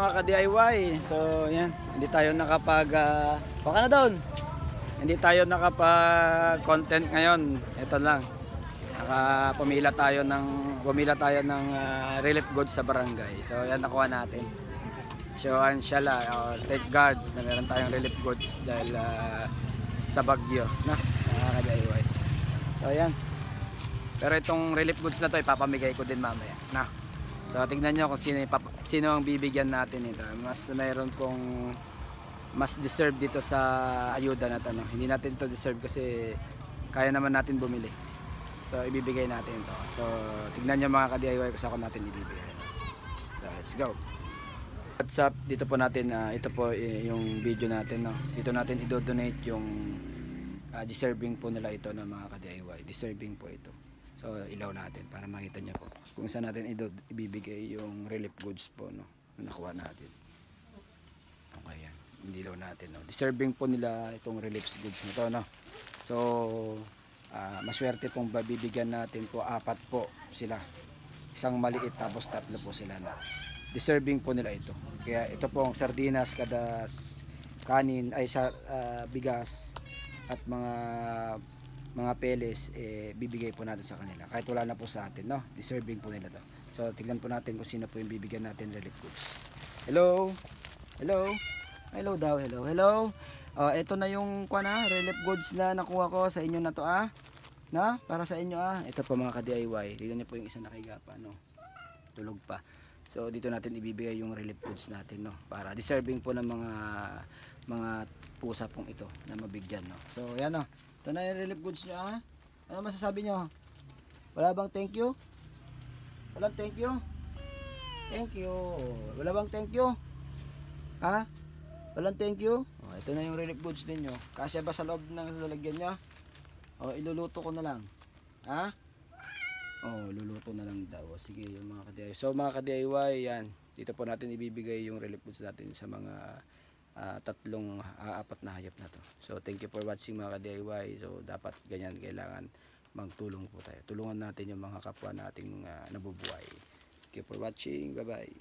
mga ka-DIY. So yan, hindi tayo nakapag baka na doon. Hindi tayo nakapag-content ngayon. Ito lang. Bumila tayo ng relief goods sa barangay. So yan nakuha natin. So inshallah, thank God na meron tayong relief goods dahil sa bagyo, na mga ka-DIY. So yan. Pero itong relief goods na to ipapamigay ko din mamaya, na. So tingnan nyo kung sino ang bibigyan natin ito. Mayroon pong mas deserve dito sa ayuda na to, no? Hindi natin to deserve kasi kaya naman natin bumili. So ibibigay natin to. So tingnan nyo mga ka-DIY kung saan natin ibibigay. So let's go. What's up? Dito po natin, ito po yung video natin, no? Dito natin i-donate yung deserving po nila ito ng mga ka-DIY. Deserving po ito. So ilaw natin para makita niyo po kung saan natin ibibigay yung relief goods po, no, na nakuha natin. Okay, yan. Ilaw natin, no. Deserving po nila itong relief goods na to, no. So maswerte pong babibigyan natin po, 4 po sila. Isang maliit tapos 3 po sila, no. Deserving po nila ito. Kaya ito pong sardinas, kada kanin ay bigas at mga peles, bibigay po natin sa kanila kahit wala na po sa atin, no. Deserving po nila to. So tignan po natin kung sino po yung bibigyan natin relief goods. Hello daw. Hello. Ito na yung relief goods na nakuha ko sa inyo na to, na para sa inyo, ito po mga ka-DIY. Tignan niyo po yung isa nakahiga pa, no, tulog pa. So dito natin ibibigay yung relief goods natin, no, para deserving po ng mga pusa pong ito na mabigyan, no. So yan, no. Ito na yung relief goods nyo, Ano masasabi nyo? Wala bang thank you? Walang thank you? Thank you. Wala bang thank you? Walang thank you? Ito na yung relief goods ninyo. Kasya ba sa loob ng lalagyan nyo? Iluluto ko na lang. Luluto na lang daw. Sige, yung mga ka-DIY. So mga ka-DIY, yan. Dito po natin ibibigay yung relief goods natin sa mga 4 na hayop na to. So thank you for watching mga ka-DIY. So dapat ganyan, kailangan magtulong po tayo. Tulungan natin yung mga kapwa nating nabubuhay. Thank you for watching. Bye bye.